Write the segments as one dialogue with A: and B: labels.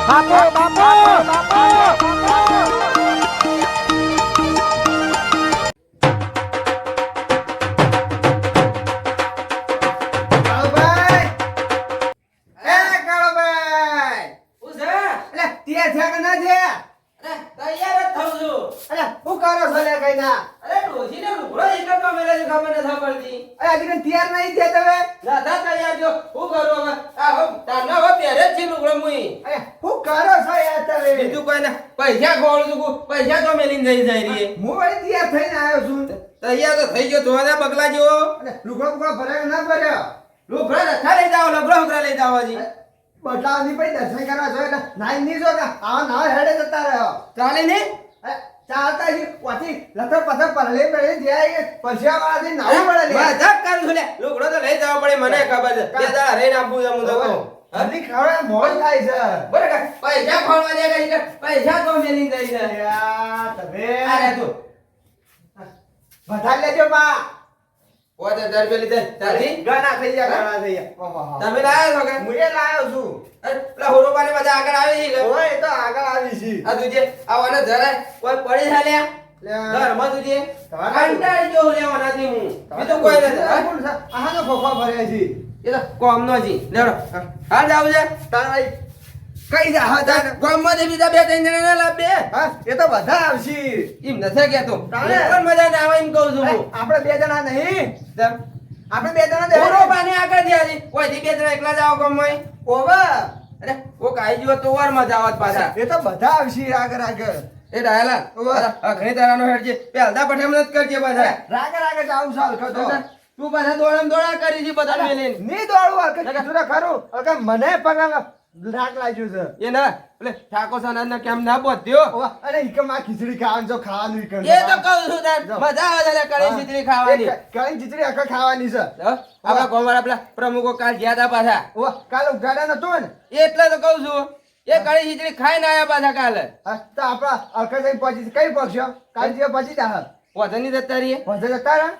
A: બાપુ બાપુ
B: પૈસા ખોળું છું પૈસા તો મેલીને જઈ જાય રહી
C: હું વળી તૈયાર થઈને આવ્યો છું
B: તૈયાર તો થઈ ગયો ધોવાના બગલા જેવો
C: લુગડો ભરાયો ના ભર્યો
B: લુગડા રખા લઈ જાવ લગડો લઈ જાવ હજી
C: બદલાવની પછી દર્શન કરવા જો એટલે નાઈ નહીં જો આવા નવા હેડે જતા રહ્યો
B: ચાલે ને
C: ચાલતા છે પછી લથર પથર પરલે પડે જાય પૈસા વાળાથી નાવું પડે લે
B: મજાક કરું છું લે લુગડો તો લઈ જવા પડે મને ખબર છે બે દાડા રહીને આપું છું હું તો કહું
C: હજી ખવડે મોડ થાય છે
B: બરાબર પૈસા ખોળવા દે કઈ પૈસા તો મેલીને જઈ જાય
C: યાર તમે
B: અરે તું
C: વધારે લેજો બા
B: ઓ તો 1000 રૂપિયા લીધે તારી
C: ગણા થઈ ગયા ગણા થઈ ગયા ઓહો
B: તમે લાયા છો કે
C: હું એ લાયો છું
B: અરે પેલા હોરોબાને બધા આગળ આવી છે
C: ઓય એ તો આગળ આવી છે
B: આ તુજે આવવાને જરાય કોઈ પડી ચાલ્યા ઘરમાં તુજે કંટાળી જો લેવાનાથી હું બીજું કોઈ નથી
C: આનો ખોખો ભર્યા છે
B: એ તો કોમનો જી લેડો હાલ જાવ છે
C: તારા કઈ જા હા જા
B: કોમમાંથી બીજા બે ત્રણ જણા ના લાવ બે
C: હા એ તો બધા આવશે
B: એમ નથી કેતો
C: તાણે.
B: પણ મજા ના આવે એમ કહું છું હું
C: આપણે બે જણા નહીં
B: તેમ.
C: આપણે બે જણા દે
B: હોરોબાને આગળ થયા છે ઓયથી બે જણા એકલા જાવ કોમમાં
C: ઓવા
B: અરે કોક આઈ ગયો તો વારમાં જાવત પાછા
C: એ તો બધા આવશે આગળ આગળ
B: એ ડાયલા અઘણી તારાનો હેડ છે પહેલતા પઠે મદદ કરજે પાછા
C: આગળ આગળ જાવ સાલ ખતો
B: તું પાછા દોડમ દોડા કરી છે બધા મેલીને
C: ની દોડવું આગળ કીધું ખરું અગર મને પગાર રાગ લાગ્યું છે
B: એ ના એટલે ઠાકોર સનાતન કેમ ના બોધ્યો
C: ઓવા અરે ઈકમ આ ખીચડી ખાવાનું જો ખાવાનું ઈકમ
B: એ તો કહું છું તાર મજા આવે છે કળી ખીચડી ખાવાની
C: કઈ ખીચડી આખા ખાવાની છે
B: આપણા ગોવાળા પેલા પ્રમુખો કાલ ગયા હતા પાછા
C: ઓવા કાલે ઉગાડા નતો ને
B: એટલે તો કહું છું એ કળી ખીચડી ખાઈને આયા પાછા કાલે
C: હા તો આપણા અલકા જઈને પહોંચી કઈ પહોંચ્યો કાલ જેવા પહોંચી જા
B: વધે નહીં જતા રહીએ
C: પહોંચે જતા રહ્યા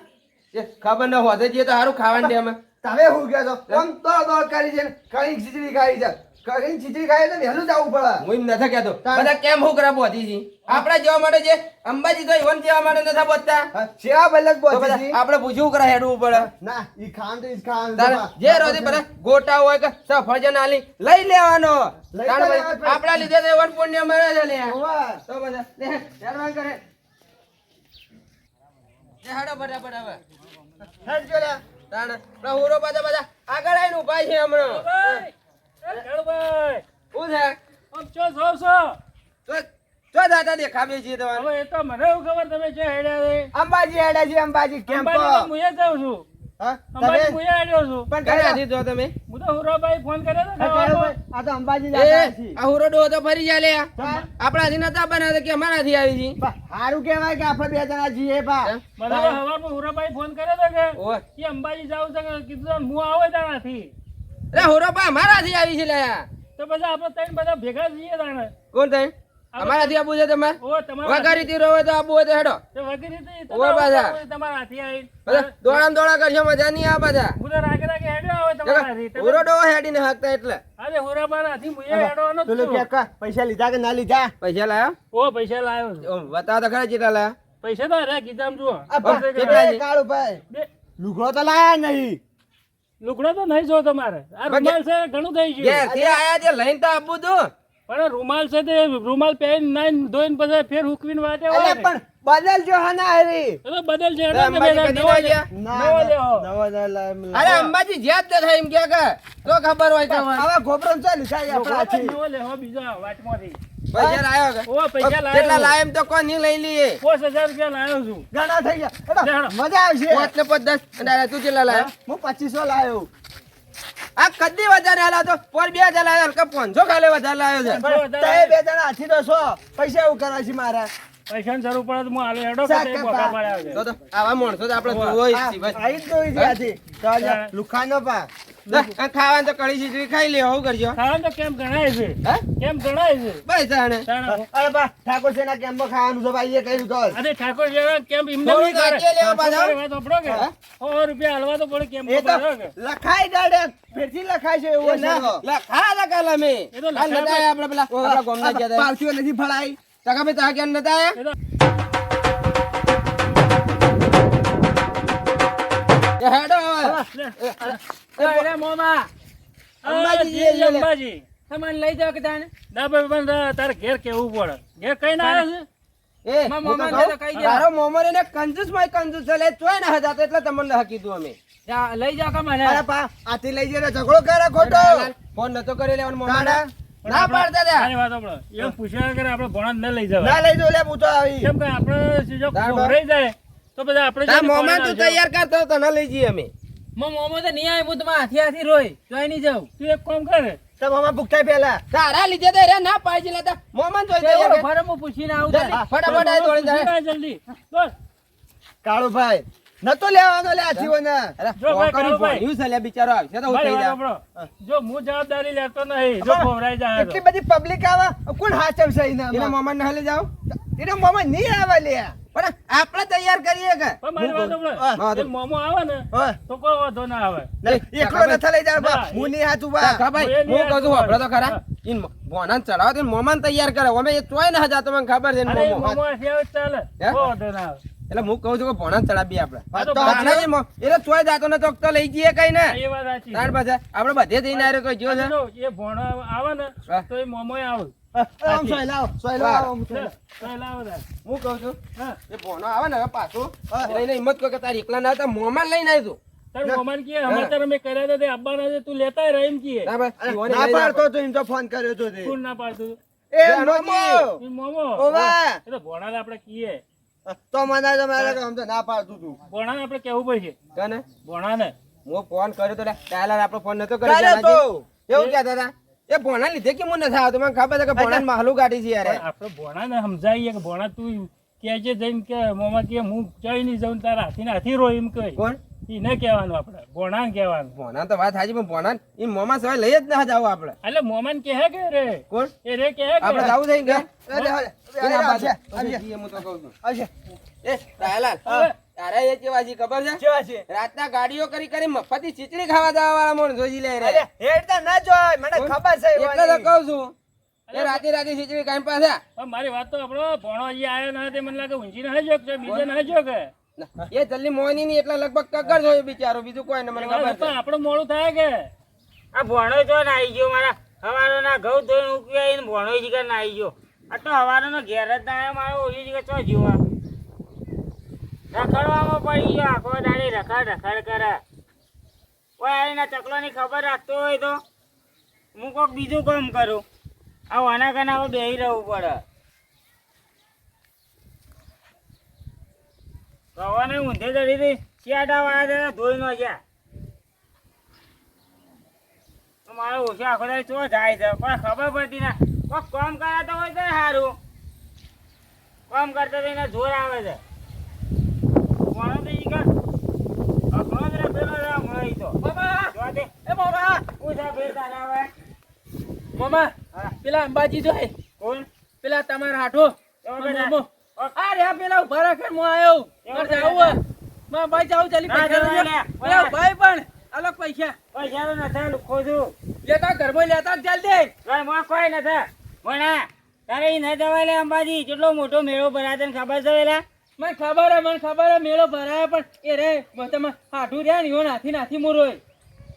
B: એ ખબર ન વધે જઈએ તો સારું ખાવાનું દે અમે
C: તમે હું કહો છો આમ દોડ કરી છે કઈ ખીચડી ખાઈ છે કઈ ખીચડી ખાઈ તો વહેલું જવું પડે
B: હું એમ નથી કહેતો બધા કેમ હું કરા બોધી છે આપણા જવા માટે જે અંબાજી તો ઇવન જવા માટે નથી બોધતા
C: સેવા બલક
B: તો
C: પહોંચી
B: બધા આપણે પૂછવું કરે હેડવું પડે
C: ના ઈ ખાન તો ઈ ખાન
B: તારે જે રોજી બધા ગોટા હોય કે સફરજન આલી લઈ લેવાનો
C: લઈ
B: તારે
C: લેવાનો.
B: આપણા લીધે તો એવન પુણ્ય મળે છે લે
C: ઓવા
B: તો બધા લે હેડવાન કરે એ હેડો ફટાફટ હવે
C: હેડ જો લે
B: તાણ પ્રહુરો બધા આગળ આવીને ઉભા છે હમણાં
A: ભાઈ
B: શું છે
A: આમ ચો જાવ છો
B: તો દાદા દેખાવે છે તમારે
A: હવે એ તો મને એવું ખબર તમે છે હેડ્યા છે
C: અંબાજી હેડાજી અંબાજી કેમ્પ
A: અંબાજી તો હું એ જાઉં છું
C: હા
A: અંબાજી હું એ હેડ્યો છું
C: પણ
B: ક્યાંથી જો તમે
A: હું તો હુરાભાઈ ફોન કર્યો હતો
C: આ
A: ખાવાનો.
C: તો અંબાજી
B: એ
C: જતા છીએ
B: આ હુરો ડો તો ફરી ચાલે
C: હા.
B: આપણાથી નતા બનાવતા કે અમારાથી આવી છે
C: સારું કહેવાય કે આપણે બે જણા છીએ બા
A: મને તો હવારમાં હુરાભાઈ ફોન કર્યો હતો કે
B: ઓય
A: એ અંબાજી જાવ છે કે કીધું હું આવે ત્યાંથી
B: અરે હુરો પા અમારાથી આવી છે લ્યા
A: તો પછી આપણે ત્રણ બધા ભેગા છીએ તાણે
B: કોણ તઈ અમારાથી આબુ છે તમારે
A: ઓ તમારા
B: વઘારીથી રહો તો આબુ હોય તો હેડો
A: તો વગેરે તો એ તો
B: ઓય પાછા.
A: તમારા હાથી આવી
B: બધા દોડામ દોડા કરશો મજા નહીં આ બધા
A: હું તો રાગે રાગે હેડ્યો આવે તમારા હાથી તમે-
B: હુરો ડો હેડીને હકતા એટલે
A: અરે હુરાભાઈ હાથી હું એ હેડવાનો જ
C: પેલું
A: છું.
C: કે પૈસા લીધા કે ના લીધા
B: પૈસા લાયા
A: ઓ પૈસા લાવ્યો છું
B: ઓમ બતાવો તો ખરા કેટલા લાયા
A: પૈસા તો અરે કીધામ જુઓ
C: આ બા,
B: કેટલા છે?
C: કાળુભાઈ
A: બે-
C: લુગડો તો લાયા નહીં
A: લુગડો તો નહીં જો તમારે આ રૂમાલ છે ઘણું થઈ ગયું
B: ઘેરથી આયા છે લઈને તો આપું તું
A: પણ રૂમાલ છે તે રૂમાલ પહેરીને નાઈને ધોઈને પછી ફેર હુકવીને વાટે હોય
C: અરે
A: ને.
C: પણ બદલજો હા ના હરી
A: એ તો બદલ છે
B: તો અંબાજી કદી ના ગયા?
A: નવો લેવો.
B: અરે અંબાજી જ્યાં જ થાય એમ કે તો ખબર હોય કે
C: હવે ગોબરો છે લીધા આપણા
A: લુગડો તો
C: હાથી.
A: નવો લેવો બીજો વાટમાંથી.
B: પૈસા લાયો કે
A: ઓ પૈસા લાવ્યો
B: કેટલા
A: છું.
B: લાયા એમ તો કોઈ નહીં લઈ લઈએ
A: 5000 રૂપિયા લાવ્યો છું
C: ઘણા થઈ ગયા એડો,
A: લેડો.
C: મજા આવશે
B: 5 ને 5 10 અને તું કેટલા લાયા
C: હું 2500 લાયો
B: આ કદી વધારે આલા તો પર 2000 લાયા કે 500 ખાલી વધારે લાયો છે
A: પણ વધારે
C: તે બે જણા હાથી તો છો પૈસા એવું કરવા છે મારા
A: પૈસાની જરૂર પડે તો હું હાલે હેડો
C: શાક
A: કે તે
C: કપા.
A: બોકા પાડ્યા છે.
B: તો આવા માણસો તો આપણે જોવો જ છીએ બસ.
C: આઈ જ દોઈ છે હાથી તો આજે લુખાનો પા
B: લે, આ ખાવાનું તો કઢી ખીચડી ખાઈ લે હું કરજો
A: ખાવાનું તો કેમ ગણાય છે
B: હે
A: કેમ ગણાય છે
B: બસ તાણે
A: તાણા.
C: અરે બા ઠાકોર છે ના કેમ્પમાં ખાવાનું છે ભાઈ એ કહ્યું તો
A: અરે ઠાકોર જેવા કેમ એમને
B: થોડું
A: નહીં કરે.
B: નાખીએ લેવા પાછા.
A: તમારી વાત સાંભળો કે
B: હા?
A: 100 રૂપિયા હાલવા તો પડે કેમ
C: એ તો
A: ખબર કે
C: લખાઈ ડાડે ફેરથી લખાય છે એવું છે તો.
B: એ તો લખા નતા આપણે પેલા આપણા ગામના ગયા હતા.
C: પારસીઓ નથી ફળાઈ
B: ટકા ભાઈ તા ક્યાં નતા આયા?
A: એ તો
B: એ હેડો હવે.
A: લે.
B: અંબાજી
A: જઈએ
B: જઈએ લે.
A: અંબાજી.
D: તમને લઈ જાવ કે તાને
A: ના ભાઈ પણ તારે ઘેર કેવું પડે ઘેર કઈ ના આવે છે
B: એ,
D: મારા
B: હું તો
D: મોમાને
B: કહું,
D: તો કહી દે.
B: તારો મોમર એને કંજૂસમાં કંજૂસ છે લે, ચોય ના હતા એટલે તમને હા કીધું અમે.
D: જા, લઈ જાવ કે મને
C: અરે પા આથી લઈ જઈને ઝઘડો કરે ખોટો
B: ફોન નતો કરી લેવાનો મોમાને.
C: તાડા.
A: પણ
B: ના
A: આપણે-
B: પાડતા હતા.
A: મારી વાત સાંભળો. એમ પૂછ્યા વગર આપણે ભોણા ન લઈ
C: ના
A: જવાય
C: લઈ જો લે પૂછો આવી
A: કેમ કે આપણે જો
B: તાર
A: ખોવરાઈ જાય તો બધા આપણે
B: તાર
A: જઈને
B: મોમાં
A: ભોણા
B: તું
A: ના
B: તૈયાર કરતો હતો, ન લઈ જઈએ અમે.
D: મોમો તો નહીં આવે હું તમારા હાથી હાથી રોય જોઈ નહીં જાઉં
A: તું એક કામ કરે
C: તો મામા ભૂખતા પહેલા
B: તારા લીધે તો રે ના પાડી લેતા મોમાં જોઈ તૈયાર કર.
D: ફરે હું પૂછીને આવું
B: જા,
D: તારે.
B: ફટાફટ આ દોડી જાય.
A: પૂછી લે જલ્દી બોલ.
C: કાળુભાઈ નતો લેવાનો લે આજીવન
B: અરે,
A: જો ભાઈ,
B: ફોન કરી
A: કાળુભાઈ.
B: ભણ્યું છે લે, બિચારો આવશે તો હું
A: ભાઈ
B: થઈ
A: વાત
B: જાઉં.
A: સાંભળો. જો હું જવાબદારી લેતો નહીં જો ખોવરાઈ જાય
C: એટલી
A: તો.
C: બધી પબ્લિક આવે કોણ હાચમ છે
B: એના
C: એના
B: મોમાં ને હલે જાવ
C: એના મામા નહીં આવે લે
B: પણ આપણે તૈયાર કરીએ કે
A: પણ મારી વાત સાંભળો.
C: હા,
A: એ મોમો આવે ને
C: હા
A: તો કોઈ વાંધો ના આવે
C: એકલો નથી લઈ જાય
A: ના,
C: હું નહીં હાચું
B: કાકા
C: બા
B: ભાઈ,
A: હું એ
B: હું કહું છું,
A: નહીં
B: વાપરો તો ખરા.
A: હા.
B: ઈન ભોણાને ચડાવો તો ઈન મોમાને તૈયાર કરે. અમે એ ચોય ના જાતો, મને ખબર છે ઈન
A: અરે
B: મોમો.
A: મોમો હશે આવે તો ચાલે
B: હે?
A: કોઈ વાંધો ના આવે
B: એટલે હું કહું છું કે ભોણાને ચડાવીએ આપણે.
A: હા તો
C: તો
A: ભાઈ,
B: તાણે જે એટલે ચોય જાતો ને તો લઈ જઈએ કઈ ને
A: એ વાત સાચી
B: તાણ પાછા આપણે બધે થઈને આરે કોઈ જો છે
A: જો એ ભોણો આવે ને
B: હા.
A: તો એ મોમોય આવે
C: આમ સોય લાવો સોય લાવો આમ સોય
A: લે,
C: લાવો.
A: તો એ લાવો તાર.
B: હું કહું છું
A: હા
B: એ ભોણો આવે ને હવે પાછો
C: હા.
B: લઈને હિંમત કોઈ કે તાર એકલા ના આવતા મોમાં લઈને આવી તું.
A: તાર મોમાને કહે સમાચાર અમે કર્યા હતા તે આપવાના છે તું લેતા રહે એમ કહે
B: ના ભાઈ, ઈવોને
C: ના
B: લઈને
C: પાડતો
B: આવો.
C: તો એમ તો ફોન કર્યો તો તે
A: કોણ ના પાડતું
C: એ
B: બેનો
C: મામો
A: એ મોમો
C: ઓવા
A: એ તો ભોણાને આપણે કહીએ
C: તો મને તો મારે આમ તો ના પાડતું તું
A: ભોણાને આપણે કહેવું પડશે
B: કને?
A: ભોણાને
B: હું ફોન કર્યો તો લે, કાલે આપણો ફોન નતો
C: કર્યો
B: કર્યો
C: તો.
B: એવું કહેતા હતા એ ભોણા લીધે કે હું નથી આવતો, મને ખબર છે કે ભોણા માહલું કાઢી છે યાર.
A: પણ આપણે ભોણાને સમજાવીએ કે ભોણા તું કહેજે જઈને કે મોમા કે હું જઈ નહીં જાઉં તારા હાથીને હાથી રો એમ કહે
B: કોણ
A: એને કહેવાનું આપણે ભોણાને કહેવાનું
B: ભોણા તો વાત હાજી, પણ ભોણા એ મોમાં સવાય લઈ જ ના જાવ આપણે.
A: એટલે મોમાને કહે કે રે
B: કોણ
A: એ રે કહે
B: આપણે
A: કે
B: જાવું થઈ ગયા
C: અરે, અરે,
B: એના
C: અરે,
B: બાજુ.
C: આવશે, આવશે,
B: પછી જઈએ, હું તો કહું છું.
C: આવશે.
B: એ રાયલાલ,
A: હા.
B: તારે એ કેવા છે ખબર છે?
C: કેવા છે?
B: રાતના ગાડીઓ કરી કરી મફતી ખીચડી ખાવા જવા વાળા મોણ જોઈ લે રે.
C: અરે, હેડતા ના જોય, મને ખબર છે
B: એટલે તો
C: એવાની.
B: કહું છું એ રાતે રાતે ખીચડી ખાઈને પાછા.
A: પણ મારી વાત તો આપણો ભોણો હજી આવ્યો ના તે મને લાગે ઊંચી ના જો કે બીજે ના જો કે
B: એ જલ્દી મોની ની એટલે લગભગ કગર જોયો બિચારો, બીજું કોઈ ને મને ખબર
A: પણ
B: છે.
A: આપણું મોડું થાય કે
D: આ ભણો જો ને આવી ગયો મારા હવારો ના ઘઉં ધોઈને ઉકવી આવીને ભણો જીગર ના આવી ગયો આ તો હવારો નો ઘેર જ ના આવ્યો મારો ઓલી જીગર ચો જીવા રખડવામાં પડી ગયો આખો દાડી રખડ રખડ કરે કોઈ આવીને ચકલો ની ખબર રાખતો હોય તો હું કોક બીજું કામ કરું આ વાના કાના હવે બેહી રહેવું પડે કવાને ઊંધે ચડી હતી શિયાળા વાળા ધોઈ નો ગયા મારો ઓછો આખો દાડી ચો જાય છે પણ ખબર પડતી ના કોક કામ કરાતો હોય તો સારું કામ કરતા તો એને જોર આવે છે કોણો તો ઈ કર અખણો જ રખેલો છે હમણાં ઈ તો જોવા દે
C: એ મામા,
D: પૂછા ફેર તારા આવે
E: મામા
D: હા.
E: પેલા અંબાજી જોઈ
D: કોણ
E: પેલા તમારા હાઠો
D: એવો
E: મામો,
D: બધા.
E: મામો. આ રે પેલા ઉભા રાખે હું આવ્યો
D: એવો
E: મારે
D: બધા.
E: જાવું હે. મારા ભાઈ જાવું ચાલી
D: ના
E: પૈસા
D: જવાય
E: લેજો.
D: લે.
E: પેલા ભાઈ પણ અલગ પૈસા
D: પૈસા તો નથી લુખો છું
E: લેતા ઘરમાં લેતા જ જલ્દી
D: કઈ મોં કોઈ નથી ભણા તારે ઈ ન જવાય લે અંબાજી કેટલો મોટો મેળો ભરાય તને ખબર છે એલા
E: મને ખબર હે મેળો ભરાય પણ એ રે તમે હાઠું રહ્યા ને એવો નાથી નાથી મોરોય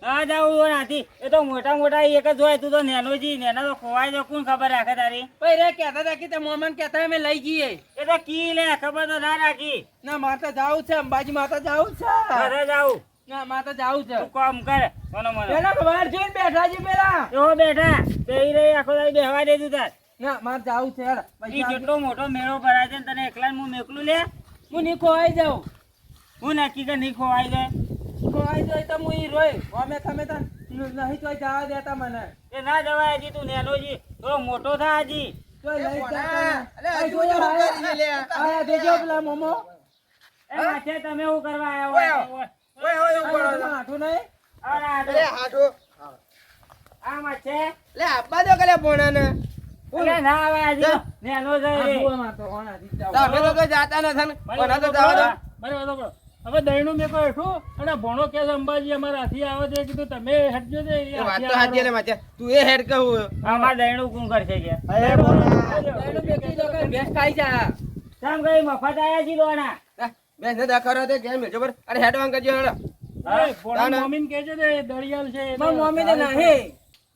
D: ના જાવું હોય નાથી એ તો મોટા મોટા એક જ હોય તું તો નેનો જી નેનો તો ખોવાય તો કોણ ખબર રાખે તારી
E: ભાઈ રે કહેતા હતા કે તે મોમાન કહેતા અમે લઈ જઈએ
D: એ તો કી લે ખબર તો ના રાખી
E: ના મારે તો જાવું છે અંબાજી માતા જાવું છે
D: ઘરે જાવું
E: ના મારે તો જાવું છે
D: તું કામ કર મને મને
E: પેલા બહાર જોઈને બેઠા છે પેલા
D: એવો બેઠા બેહી રહી આખો દાડી બેહવા દે તું તાર
E: ના મારે જાવું છે હેડ.
D: ઈ
E: પૈસા
D: જેટલો મોટો મેળો ભરાય છે ને તને એકલા હું મેકલું લે
E: હું નહીં ખોવાઈ જાઉં
D: હું નક્કી કે નહીં ખોવાઈ જાય
E: ખોવાઈ જાય તો હું ઈ રોય અમે તમે તો નહીં તો જવા દેતા મને
D: એ ના જવાય હજી તું નેનો જી થોડો મોટો થા હજી
E: તો લઈ
C: ભણા, અલે
E: જતા
C: હજુ એવું કરી લે.
E: આયા દેજો પેલા મોમો
D: એ માથે તમે શું કરવા આવ્યા હોય
C: ઓય, ઓય, એવું કરો છો.
E: આઠું નહીં
D: આ ભણા આ તો.
C: અરે હાટો
D: આમ જ છે.
B: લે આપવા દો કલે ભોણાને
D: અરે ના આવે આજે તો. નેનો છે
E: આ
D: એ.
E: જુઓમાં તો હોણાથી જ જાવ.
B: તમે તો કોઈ જાતા નથી ને ભણા તો જવા દો
A: મારી વાતો કરો. હવે દહીંનું મેં કહ્યું હેઠું અને ભણો કે છે અંબાજી અમારા હાથી આવે છે કીધું તમે હેઠજો છે એ
B: એ વાત
A: હાથી
B: તો સાચી લે
A: આવે.
B: માચે તું એ હેડ કહું
D: આમાં દહીંનું કોણ કરશે કે?
C: અરે ભોણા
E: દહીંનું બેકી દો કે ભેંસ ખાઈ જા.
D: કેમ કઈ મફત આયા છી લોના?
B: બેન ને દાખરો તે કેમ મેજો પર અરે હેડ વાંગ કરજો હેડ
A: એ ભોળા મમ્મીને કહેજે ને દળિયાલ છે એટલે
E: મારી મમ્મી તો નહીં.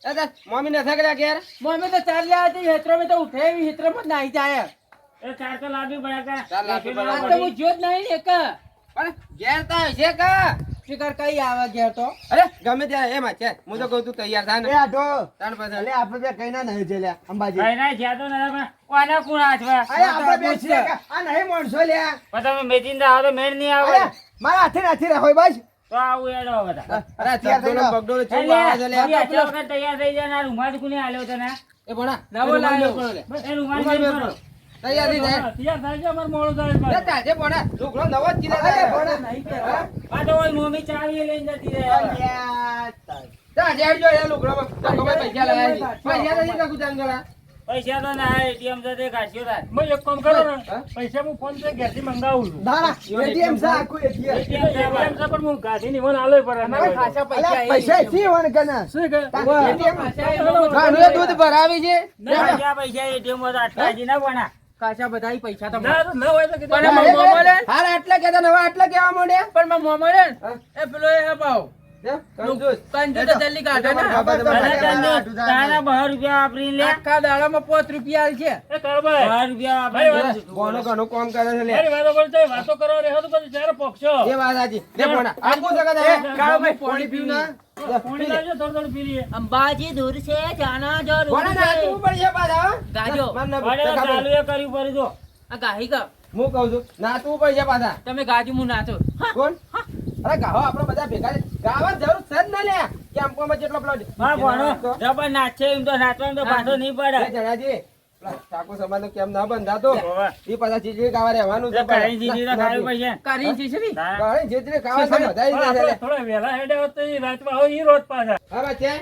B: દાદા મમ્મી ને થકડ્યા ઘેર
E: મમ્મી તો ચાલ્યા હતી હેતરોમાં તો ઉઠે એવી હેતરોમાં જ નાહી જાય.
D: એ ચાર તો લાગી પડ્યા
B: ચાર લાગવી પડ્યા.
E: આ તો હું જોત નહીં ને એક
B: પણ ઘેર તો છે કા
E: શિકાર કઈ આવે ઘેર તો
B: અરે ગમે ત્યાં એ માચે હું તો કહું તું તૈયાર થા
C: એ
B: ને
C: હાટો
B: તાણ પછી
C: અલે આપણે બે કઈ ના નહીં છે લ્યા અંબાજી
D: કઈ ના જ્યાં તો નતા પણ કોને કોણ હાથવા?
C: અરે આપણે બે છીએ કે આ નહીં માણસો લ્યા
D: પણ તમે મેચિંદા આવો તો મેળ નહીં આવે.
C: અરે મારા હાથે નાથી રાખો બસ
D: તો આવું એડો બધા.
B: અરે
C: તૈયાર થઈ
B: ચકડોનો
C: જાઓ.
B: બગડોનો ચેવું
D: એટલે
B: આવે છે લે
D: હજી આટલા વખત તૈયાર થઈ જાય ને આ રૂમાલ કોને આલ્યો તને?
B: એ ભણા
E: નવો લાવ્યો.
D: એ રૂમાલ
B: રૂમાલ
D: નહીં
B: મેળ
D: ભરો.
B: પડો. તૈયાર થઈ જાય
A: તૈયાર થાય છે અમારે મોડું થાય છે
B: લે
A: પાછું.
B: તાજે ભણા ઢોકળો નવો જ ચીલા
C: અરે
B: થાય
C: ભણા
E: નહીં પહેરવા.
D: આ તો ઓય મમ્મી ચાવી લઈને જતી રહે હવે.
B: તાજે હેડ જો એ લુગડામાં તો ખબર પૈસા લાયા છે પૈસા નથી કાકુ ચાંગલા
D: પૈસા તો ના એટીએમ જતે કાઢ્યો તાર.
A: મેં એક કામ કરો ને
B: હા?
A: પૈસા હું ફોન પે ઘેરથી મંગાવું છું
C: દાડા એટીએમ છે આખું એટીએમ
A: ATM છે પણ હું ગાડીની વન આલોય પર
E: અમારે ખાસા પૈસા
C: અલે પૈસા સી વણ કના
A: શું કે
C: એટીએમ
B: ઘાણુએ દૂધ ભરાવી છે
D: પૈસા એટીએમ માં તો અટકાજી ના બના.
E: ખાસા બધા પૈસા તો
A: ના ના હોય તો કીધું.
E: પણ મારા મોમો રે
B: હાલ આટલા કહેતા નવા આટલા કેવા માંડ્યા
E: પણ મારા મોમો રે એ પેલો એ ભાવ
B: કંજૂસ
E: કંજુ તો જલ્દી કાઢે ને
D: તારા 12 રૂપિયા વાપરી લે.
E: આખા દાડામાં 5 રૂપિયા આલ છે
A: એ કરભાઈ
D: 12 રૂપિયા વાપરી
B: ઘણું ઘણું કામ કરે છે લે
A: મારી વાતો બોલતો હોય, વાતો કરવા રહેવો તો પછી જ્યારે પોક્ષો
B: એ વાત સાચી લે ભણા આપું છે કદા
E: કાળુભાઈ પાણી પીવું ના
A: પાણી લાવજો થોડું થોડું પી લઈએ
E: અંબાજી દૂર છે જાના જરૂર
B: ભણા નાચવું પડશે પાછા
E: ગાજો
D: ચાલુ એ કર્યું પડી દો.
E: આ ગાહી કા
B: હું કહું છું નાચવું પડશે પાછા
E: તમે ગાજો હું નાચો
B: કોણ અરે ગાહો આપણે બધા ભેગા છે. ગાવા જરૂર છે જ ના લે કેમ્પોમાં જેટલો પેલો
D: હા ભણો જબર નાચે એમ તો નાચવાનું તો પાછો નહીં પડે.
B: એ જણાજી પેલા ઠાકોર સમાજનો કેમ ના બંધાતો
D: હોવે.
B: એ પાછા ચીચડી ખાવા રહેવાનું છે
D: એટલે કઈ જીજી તો ખાવી પડશે.
E: કરી છીછરી
D: હા.
B: ઘણી ચીચડી ખાવા છે બધા ઈ
A: પણ
B: છે લે.
A: આપણે થોડા વહેલા હેડે હોત તો ઈ રાતમાં આવો ઈ રોજ પાછા
B: હા બચ્ચે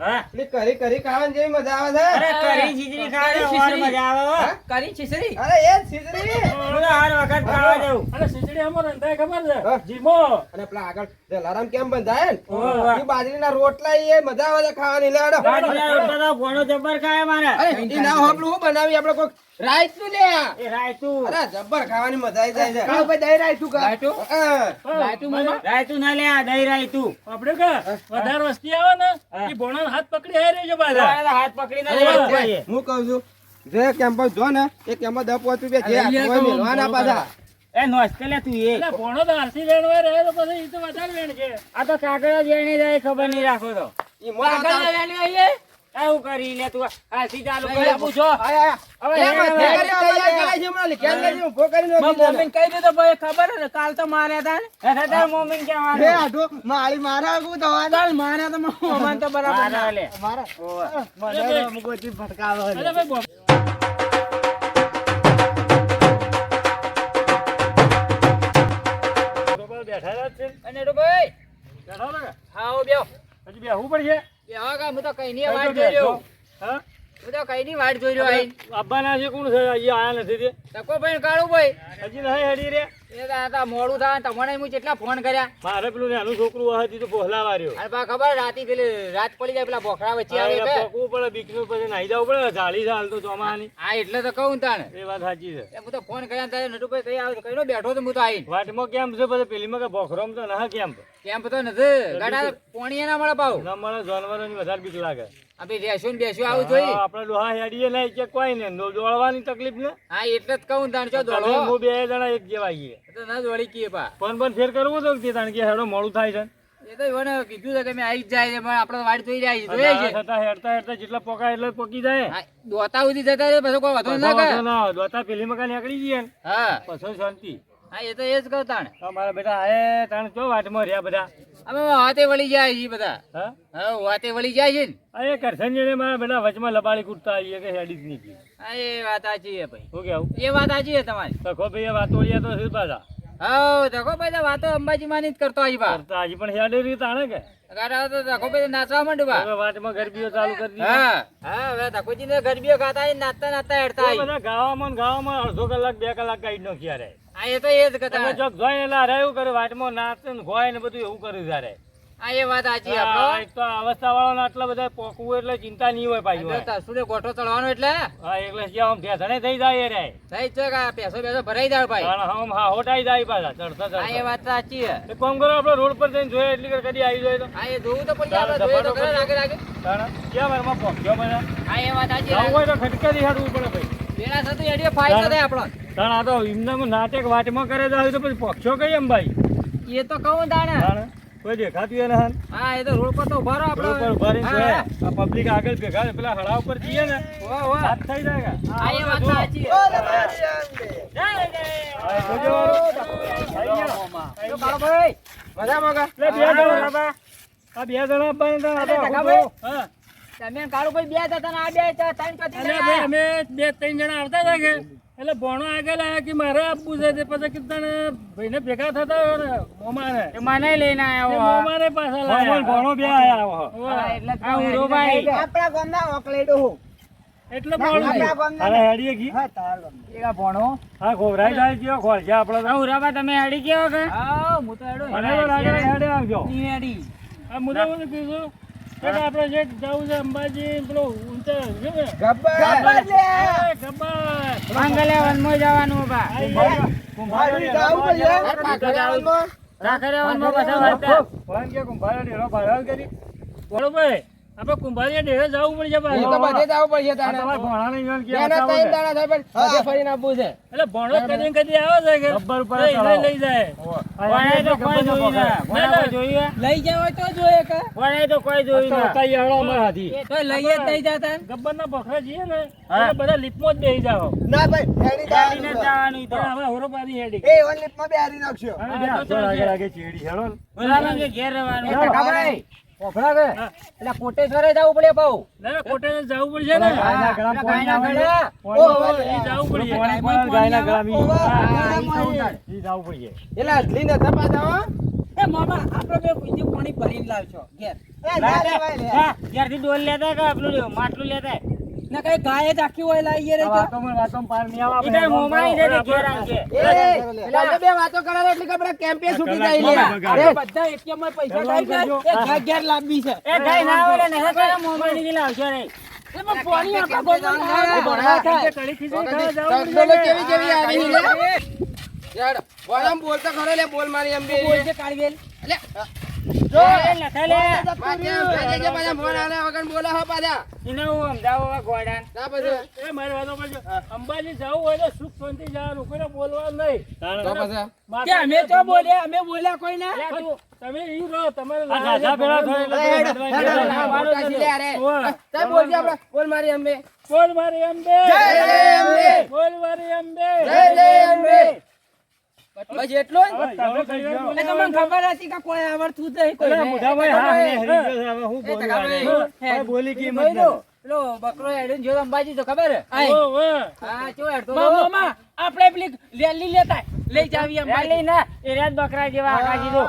D: હા.
B: પેલી કરી ખાવાની જેવી મજા આવે
D: અરે
B: છે
D: કરી ખીચડી ખાવાની
E: કરી
D: ઓર
E: ખીચડી.
D: મજા આવે હો.
B: હા?
E: કરી છીછરી
B: અરે એ જ ખીચડી
D: હું તો હર વખત ખાવા જઉં.
A: અને ખીચડી આમાં રંધાય ખબર
B: હા.
A: છે જીમો
B: અને પેલા આગળ જલારામ કેમ બંધાય ને
D: હોવે.
B: એ બાજરીના રોટલા એ મજા આવે છે ખાવાની લે હેડો.
D: બાજરીના રોટલા તો ભણો જબ્બર ખાય મારે.
B: અરે ઈ ના હોપલું હું બનાવી આપણે કોક રાઈતું લે
D: એ રાયતું.
B: અરે જબ્બર ખાવાની મજા આવી જાય છે
C: કાળુભાઈ દઈ રાખ્યું કા
E: ગાટુ
B: હા.
E: ગાટુ મામા
D: રાયતું ના લે આ દહીં રાયતું.
A: આપણે કે વધારે વસ્તી આવે ને ઈ ભોણાનો હાથ પકડી હારી રહેજો પાછા
D: તમારે તો હાથ પકડીને
B: અરે
D: લેવું
B: બચ્ચે,
D: જોઈએ.
B: હું કહું છું જે કેમ્પસ જો ને એ કેમ્પસ 10-5 રૂપિયા જે
E: અરે
B: આપવું હોય મેળવાના પાછા
D: એ નોસ્તે લે તું એ.
A: એટલે ભોણો તો આરસી વેણ હોય રહે તો પછી ઈ તો વધારે વેણ છે
D: આ તો કાગળ જ એની જાય ખબર નહીં રાખો તો.
B: ઈ મોટા
E: આગળ લેવાની આઈએ
D: આવું કરી લે તું હાથી ચાલુ
E: લઈ
D: કરી
E: લે.
D: પૂછો.
B: આયા
D: હવે
B: કેમ
D: હેડ
B: છે?
D: હવે.
B: તૈયાર કરાય છે હમણાં કેમ લેજે ઊભો કરીને
E: મારા
B: મૂકી દે.
E: મમ્મીને કહી દીધો ભાઈ ખબર હે ને કાલ તો માર્યા તા ને
D: એ થતા મમ્મીને
C: હે
D: કહેવાનું.
C: હાટો મારી મારા હું દવા
E: કાલ માર્યા તો મારા મમ્માને તો બરાબર
D: મારે
E: ના.
D: લે.
C: મારા
D: ઓવે.
C: મને મુકોથી ફટકાવે
A: અરે ભાઈ બોલ. બરોબર બેઠા જ છે
E: અને તો ભાઈ
A: બેઠો ને
E: આવો બેહો
A: હજી બેહવું પડશે
E: બેહો કા હું તો કઈ ની
A: કઈ
E: વાટ
A: તો
E: જોઈ રહ્યો
A: હા
E: હું તો કઈ ની વાટ જોઈ રહ્યો આઈ
A: આબ્બાના છે કોણ છે હજી આયા નથી તે
E: તકો ભાઈ કાળું ભાઈ
A: હજી નહીં હેડી રે
E: એ તો આ તો મોડું થાય ને તમને હું કેટલા ફોન કર્યા
A: મારે પેલું નાનું છોકરું હતી તો પહોલા વાર્યો
E: અને પા ખબર રાતી પેલી રાત પડી જાય પેલા બોખરા વચ્ચે આવે એટલે.
A: પોકવું પડે બીકનું પછી નાહી જવું પડે જાળી છે હાલ તો ચોમાની
E: હા એટલે તો કહું તાણે
A: એ વાત સાચી છે
E: એ હું તો ફોન કર્યા તારે નટુભાઈ કઈ આવ્યો કઈ બેઠો તો હું તો આવીને
A: વાટમાં કેમ છે પછી પેલીમાં કે બોખરોમ તો ના કેમ
E: કેમ તો નથી ગાડા પોણી ના મળે પાવ
A: ના મળે જાનવરોની વધારે બીક લાગે
E: આ ભાઈ રેશું ને બેસ્યું આવું જોઈએ
A: આપણે લોહા હેડીએ નહીં કે કોઈ ને દોડવાની તકલીફ ને
E: હા એટલે જ કહું તાણ ચો
A: તમે
E: દોડો
A: હું બે જણા એક જેવા આવીએ
E: તો ના દોડી કીએ પા
A: ફોન પણ ફેર કરવું તો તે તાણ કે હેડો મોડું થાય છે
E: એ તો એને કીધું છે કે મેં આવી જ જાય છે પણ આપણે તો વાડી જોઈ જાય છે જોઈએ છે
A: છતાં હેડતા હેડતા જેટલા પોકાય એટલે પોકી જાય
E: હા, દોતા સુધી જતા રહે પછી કોઈ વાંધો ના
A: વાંધો
E: કરે
A: ના હોય. દોતા પેલી મકાન નીકળી જઈએ ને
E: હા
A: પછી શાંતિ
E: હા એ તો એ જ કહું તાણ
A: મારા બેટા આયે તાણ ચો વાટમાં રહ્યા બધા
E: અમે હાથે વળી જાય છે બધા
A: હા
E: હા હાથે વળી જાય છે ને
A: આ એ કરશન જેને મારા બેટા વચમાં લબાડી કૂદતા આવીએ કે હેડી જ નહીં ગઈ
E: હા એ વાત સાચી છે ભાઈ
A: શું કેવું
E: એ વાત સાચી છે તમારી
A: તખો ભાઈ વાતોડિયા તો છે પાછા
D: હા ધકોભાઈ તો વાતો અંબાજીમાં ની જ કરતો આવી બા
A: કરતા હજી પણ હેડે રીત આણે કે
D: ગાડા તો ધકોભાઈ નાચવા માંડ્યું બા
A: હવે વાતમાં ગરબીઓ ચાલુ કરી દીધી.
D: હા હા હવે ધકોજી ને ગરબીઓ ખાતા આવીને નાચતા નાચતા હેડતા
A: તો
D: આવી
A: બધા ગાવામાં ને ગાવામાં અડધો કલાક 2 કલાક કાઢી નાખ્યા રે.
D: આ એ તો એ જ
A: તમે
D: કથા
A: ચોક જોઈ એટલે અરે એવું કરે વાતમાં નાચે ને ગોય ને બધું એવું કર્યું ત્યારે.
D: આ એ વાત સાચી
A: હા,
D: આપણો
A: એક તો અવસ્થા વાળાને આટલા બધા પોકવું એટલે ચિંતા નહીં હોય પાછું.
D: તરસુડે ગોઠો ચડવાનો એટલે
A: હા એટલે જ્યાં આમ ઢેસણે થઈ જાય રે.
D: થઈ છે કે આ પેસો બેસો ભરાઈ જાય ભાઈ
A: કારણ આમ હા હોટાઈ જાય પાછા ચડતા
D: આ એ
A: ચડતા.
D: વાત સાચી છે
A: એક કામ કરો આપણે રોડ પર જઈને જોઈએ એટલી કર કદી આવી જાય તો.
D: આ એ જોવું તો પડી આપણે જોઈએ તો ખરા આગળ આગળ
A: કારણ ક્યાં વારમાં પહોંચ્યો બધા.
D: આ એ વાત સાચી
A: જવું હોય તો ખટકાથી હાડવું પડે ભાઈ.
D: પેલા સાથે એડીઓ ફાઈટ થાય આપણો
A: કારણ આ તો એમનામાં નાટક વાટમાં કરે તો આવી તો પછી પહોંચ્યો કઈ એમ ભાઈ.
D: એ તો કહું તાણે
A: કારણ કોઈ દેખાતું એને હાલ.
D: હા એ તો રોડ પર તો ઉભા રહો
A: રોડ પર
D: આપણે
A: ઉભા રહીને
D: હા,
A: જોઈએ.
D: હા.
A: આ પબ્લિક આગળ ભેગા ને પેલા હળા ઉપર જઈએ ને
D: ઓહો, ઓહો.
A: હાથ થઈ જાય કે.
D: આ એ વાત સાચી છે.
C: બોલ મારી અંબે.
D: જય
A: હા, જોજો. થઈ ગયા.
D: જય કાળુભાઈ મજામાં કા?
A: લે, બે જણા.
D: હા, બાબા.
A: આ 2 જણા આપવાના હતા,
D: અરે,
A: આ તો
D: ટકાભાઈ.
A: હા.
D: તમે કાળુભાઈ બે હતા ને આ બે હતા, ત્રણ ચોથી
A: અલ્યા
D: જણા.
A: ભાઈ, અમે 2-3 જણા આવતા હતા કે એટલે ભણો આગળ આવ્યા કે મારે આપવું છે તે પછી કીધું ભાઈને ભેગા થતા હોય ને મોમાને
D: એ મને લઈને
A: તે
D: આવ્યો
A: મોમાને પાછા લાયા. ભણો બે આયા
D: હા, એટલે આ ઉરોભાઈ.
C: આપણા ગામના ઓકલેડો હું.
A: એટલે મોડું
C: આપણા
A: થયું.
C: ગામના
A: અરે હેડીએ કી
C: હા તાર ગામના.
D: એકા ભણો
A: હા ગોભરાઈ જાય ગયો ખોલ છે આપણો તો.
D: ઉરાબા તમે હેડી ગયો કે હા હું તો હેડો
A: અને તો લાગે હેડે આવજો.
D: હેડી
A: આ મુદ્દા મને કીધું કે આપણે જે જવું છે અંબાજી પેલો ઊંચા છે ને
C: ગબ્બર લે.
A: એ ગબ્બર.
D: મંગલે વનમાં જવાનું બા
A: આ ઈ
C: મારી જાવું પડે.
A: કુંભારવાડી.
D: રાખડે વનમાં પાછા વાળતા
A: ભણ કે કુંભારવાડી ડેરો ભાડો કરી. બરોબર આપણે કુંભારિયા ડેરે જવું પડશે
D: એ તો બધે જવું પડશે
A: આ
D: તાણે
A: તમારા ભણાને ઈવન કે
D: એના
A: બતાવો
D: ત્રણ
A: છે.
D: દાડા થાય પણ બધે ફરીને આવવું છે
A: એટલે ભણો કરીને કદી આવે છે કે
D: ગબ્બર ઉપર
A: લઈ
D: ચડાવો.
A: લઈ જાય.
D: ભણાય તો કોઈ જોયું ના ભણાય કોઈ જોયું
E: લઈ જાવ હોય તો જોઈએ કે
D: ભણાય તો કોઈ જોયું ના
A: ઉતાઈ આવડો અમારા હાથી.
E: તો લઈએ જ નહીં જતા
A: ગબ્બરના બકરા જઈએ ને એટલે બધા લીપમાં જ બેસી જાઓ.
C: ના ભાઈ હેડી
D: ગાડીને
C: જવાનું.
D: જવાનું તો
A: પણ હવે હોરોબાની હેડી.
C: એ વન લીપમાં બે હારી નાખશો.
A: હવે બે હાથો આગળ આગળ ચેડી હેડો ને.
D: બરાબર કે ઘેર રહેવાનું
A: હા,
D: ટકાભાઈ પોખડા કે
A: હા.
D: એટલે કોટેશ્વરે જવું પડે પાઉ
A: ના, ના, કોટેને જવું પડશે ને.
D: ગાયના ગળામાં પોણી નાખે.
A: પોણી એ જવું પડશે.
E: ગાયમાં
A: ગાયના
E: પોણી
A: ગળામાં ઈ.
C: આવે.
A: હા,
C: ઈ જવું
A: ઈ જવું પડશે.
D: એટલે અસલી નતા પાછા
E: એ મામા આપણે બે બીજું પાણી ભરીને લાવશો ઘેર
C: એ ના રે ભાઈ લે.
D: ઘેરથી ડોલ લેતા કે આપણું માટલું લેતા
E: ના કઈ ગાય જ આખી હોય લાવીએ રે તો
A: વાતોમાં પાર નહીં આવે.
D: ઈધર મોમાઈ છે તે ઘેર આવશે
C: એ પેલા બે વાતો કરે એટલે કે આપણે કેમ્પે છૂટી જાય લે.
E: આપણે બધા એટીએમમાં પૈસા કાઢી જાય એ ઘર લાવવી છે
D: એ ગઈ ના હોય ને હે કરે મોમાઈ ની લાવશે રે
E: એમાં પાણી આપણા ગામમાં ના આવે, ભરાય થાય.
A: કડી ખીચડી ખાવા જવું પડશે ને.
C: કેવી આવી લે. યાર બોલમ બોલતો ખરો લે બોલ મારી અંબે.
E: બોલ છે કાળવેલ.
D: જો એ લખે લે
C: પાછા પાછા ફોન આલે વગર બોલે હો પાછા.
D: એને હું સમજાવો આ ગોડાન
C: ના પછી
A: એ મારી વાતો કરજો. અંબાજી જવું હોય તો સુખ શાંતિ જવાનું, કોઈને બોલવાનું નહીં.
C: તો પછી
E: કે અમે તો બોલ્યા અમે બોલ્યા કોઈ ના
D: લે તું
A: તમે ઈ રહો, તમારે આ દાદા ભેળા થયો એટલે
C: હેડો,
A: તમે
C: હેડો,
A: બધવાય
C: ના,
A: કરો.
C: મોટા છીએ યાર,
A: ઓવે.
C: તે બોલજે આપણે બોલ મારી અંબે.
A: બોલ મારી અંબે.
C: જય અંબે.
A: બોલ મારી અંબે.
C: જય અંબે. બસ એટલું જ?
A: હવે તમે કઈ ગયો.
E: એટલે તમને ખબર હતી કે કોઈ આવડતું જ નહીં
A: અલા,
E: કોઈ
A: મોઢામાં હા હરી ગયો છે, હવે હું બોલું આને. હવે બોલી કિંમત નથી.
D: પેલો બકરો હેડીને જો અંબાજી તો ખબર હે
A: ઓવે.
D: હા ચો હેડતો
E: મામા આપણે પેલી રેલી લેતા લઈ જાવી અંબાજી
D: રેલી ના એ રાત બકરા જેવા આખા જીધો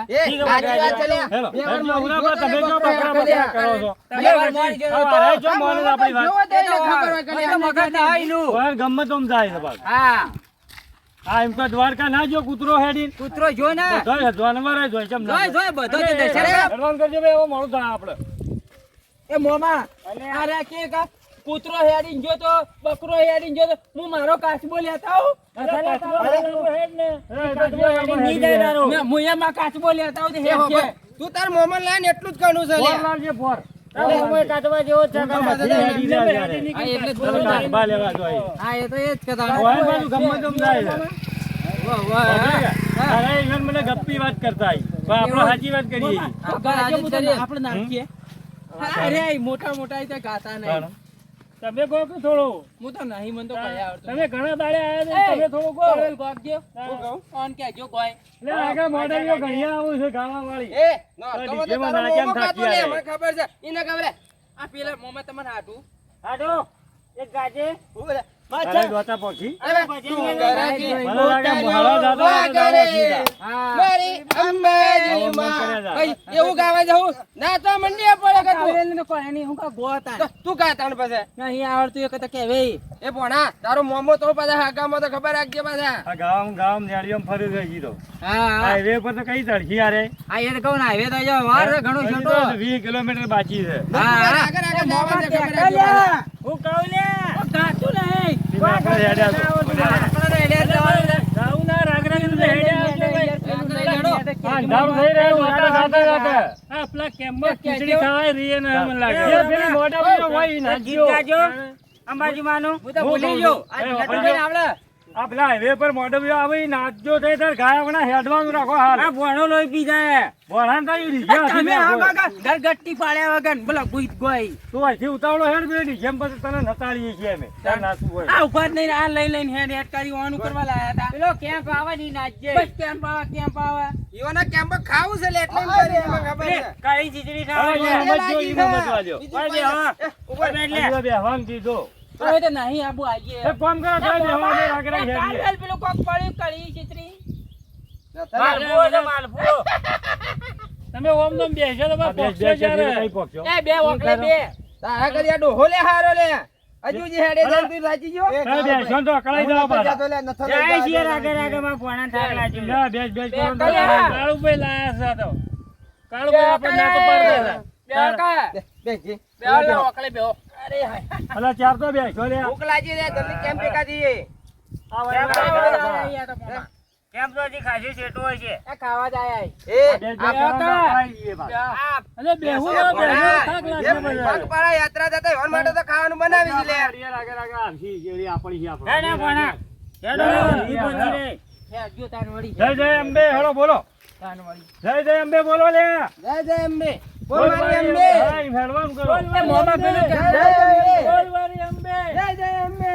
C: એ, આજી વાત છે લે.
A: હેલો,
C: બે વાર
A: હેલો,
C: મારી
A: ઉભરા
C: જોડે
A: તમે જો
C: તમે
A: બકરા
C: કર્યા.
A: બકરા કરો છો.
D: બે વાર મારી જોડે
A: હવે આ જો મોને આપણી વાત.
C: જોવો તો એને ખબર હોય કે લે, આને
E: મગજ ના આયલું.
A: કોઈ ગમે તો આમ જાય છે પાછું.
D: હા
A: આ એમ તો દ્વારકા ના જો કૂતરો હેડીને.
D: કૂતરો જો ને
A: બધાય હદવાનમાં રહે, જોઈ ચમ ના
E: જોઈ જોઈ બધો જ
A: અરે,
E: દેશે.
A: હેડવાન કરજો બે, એવો મોડું થાય આપણે.
E: એ મોમા અરે કે કા કૂતરો હેડીને જો તો બકરો હેડીને જો તો હું મારો કાચબો લેતા આવું
A: અરે, પાછળ વાળો હેડ ને. અરે, પાછળ વાળો
D: નહીં
A: હેડ
D: જાય
A: ને.
D: તારો.
E: હું એમાં કાચબો લેતા આવું તો
C: એ
E: હેડ
C: હો,
E: છે.
C: તું તાર મોમન લાઈન એટલું જ કહેવાનું છે લે.
A: ફોર લાવજે, ફોર.
D: તારો કોઈ કાચવા જેવો જ છે
A: તો
D: ખબર.
A: બધી હેડી જાય
E: હેડી
A: ત્યારે.
E: નીકળી
D: હા, એટલે જ
A: ચાલો, કાચબા લેવા જોઈએ.
D: હા એ તો એ જ કહેતા
A: હોય પાછું ગમે તેમ જાય છે. અરે, ઈવન મને ગપ્પી વાત કરતા હોય. પણ આપણે સાચી વાત કરીએ છીએ.
E: આપણે નાખીએ અરે મોટા મોટા રીતે ગાતા નહીં
A: તમે કહો કે થોડું.
E: હું તો નહીં મને તો કઈ આવડતું
A: તમે ઘણા દાડે આયા છો, તમે થોડું કહો.
E: કોલ ગોગજો કોણ કે જો કોઈ
A: એટલે આગળ મોડેલીઓ ઘણી આવું છે ગાવાવાળી.
C: એ, ના, તો મને
A: ડીજેમાં
C: તારો
A: નાખ્યા
C: મોમો
A: ને
C: ખાતો
A: થાકી
C: લે,
A: આવે.
C: મને ખબર છે. ઈને ખબર છે.
E: આ પેલા મોમાં તમને હાટું
D: હાડો એક ગાજે
C: ઉભો રહે.
A: તારે દોતા પોકી
B: અરે
D: પછી
B: તું
D: મેં
B: ગરાકી
A: મને લાગે ભાડો દાદો
B: વાહ કરે.
E: હા
B: મારી અંબેની માં. ભાઈ, એવું ગાવા જાઉં ના તો મંડીએ પડે કે તું.
E: કાવેલ ને કોઈ નહીં, હું કા ગોતા
B: તો તું કા તાણ પાસે
E: નહીં આવડતું એક તો કેવે
B: એ ભોણા તારો મોમો તો પાછા હાગામાં તો ખબર રાખજે પાછા
A: આ ગામ નેડિયમ ફરી ગઈ ગીતો
E: હા
A: હાઈવે પર તો કઈ તડકી યાર
E: આ એ તો કહું ને હાઈવે તો જો વાર છે ઘણો છોટો
A: 20 કિલોમીટર બાકી છે
B: આગળ આગળ જવા દે, ખબર રાખજે.
D: હું કહું લે
E: કાચું નહીં
A: ધીમે આપણે હેડ્યા છો.
E: જાઉં ના રાગરા કે
A: હા, ધામ થઈ રહ્યો, વાટા સાથે રાખે. હા, પેલા કેમ્પમાં ખીચડી ખાવાય રીએ ને મને લાગે. એ પેલી મોઢા પર હોય ઈ નાખજો.
D: ગીત ગાજો અંબાજી માનું
E: હું તો ભૂલી ગયો આ
A: એ
E: નટુભાઈ આવડે
A: આ પેલા હાઈવે પર મોઢો બી આવે ઈ નાખજો થઈ તાર ગાય આપણા હેડવાનું રાખો હાલ.
D: આ ભણો લોહી પી જાય
A: બોલાન તો ઈ રીઝા હતી
E: તમે
A: ને
E: આ
A: કોઈ.
E: કાકા ગરગટ્ટી પાડ્યા વગર બોલો ગુઈ ગોઈ
A: તું અહીંથી ઉતાવળો હેડ બેડી જેમ પછી તને નતાડીએ છીએ અમે તાર નાસું હોય.
E: આ ઉભા જ નહીં આ લઈ લઈને હેડ હેડ કરી ઓનું કરવા લાયા હતા
D: પેલો કેમ્પ આવે ની નાચજે
E: બસ કેમ પાવા
B: ઈઓના કેમ્પમાં ખાવું છે લે એટલે એમ કરી, મને ખબર છે.
D: કાળી ખીચડી
A: હવે
D: ખાવા
A: ઈ સમજજો, ઈ સમજવા દ્યો.
D: ઉપર બે હા ઉપર બેઠ લે
A: અહીંયા બેહવાનું કીધું.
E: હવે તો નહીં આબુ આઈએ
A: એ કામ કરો, તારે બેહવા દે, રાગે રાગે હેડીએ.
E: કાલ પેલું કોક પડ્યું કળી ચિત્રી
D: માલપુઓ છે માલપુઓ
A: તમે ઓમ નમ બેસજો તો બા પોક્ષો જ્યારે.
E: એ બે ઓકલે બે
B: તારા કરી આ ડોહો લે હારો લે હજુ જે હેડે જાય તું રાજી ગયો
A: તારે બેસજો તો અકળાઈ જવા પાછા.
D: જય શ્રી રાગે રાગે માં ભણા થાક લાગ્યો
A: ના, બેસ
E: બે
A: કરો તો.
E: કલ્યા.
A: કાળુભાઈ લાયા છે તો. કાળુભાઈ આપણે ના તો પાડી દેતા.
E: બે કા
B: બેસજે.
E: બે લે ઓકલે બે અરે હાય
A: અલા ચાર તો બેસજો લે.
B: ભૂખ લાગી રે જલ્દી કેમ ભેગા થઈએ
D: કેમ્પ તો હજી ખાસી સેટો હોય છે
E: ખાવા જાય
B: એ
A: બેસ,
B: આ
A: બેસ, કરો તો
E: કા.
A: અકળાઈએ પાછા. અલે બેહું ના, બેહું, થાક લાગે બધા.
B: પગપાળા યાત્રા જતા એવા માટે તો ખાવાનું બનાવી છે લે
A: રાગે રાગે આવશી, જેરી આપણી છે આપણે.
D: ના ના ભણા હેડો ઈ પહોંચી રે
E: હે જો તાર વળી
A: જય જય અંબે હેડો બોલો.
E: તાર વળી
A: જય જય અંબે બોલો લે.
B: જય જય અંબે બોલ મારી અંબે
A: હા, ઈ હેડવાનું કરો.
E: એ મોમાં પેલું કે
B: જય જય અંબે
A: બોલ મારી અંબે.
B: જય જય અંબે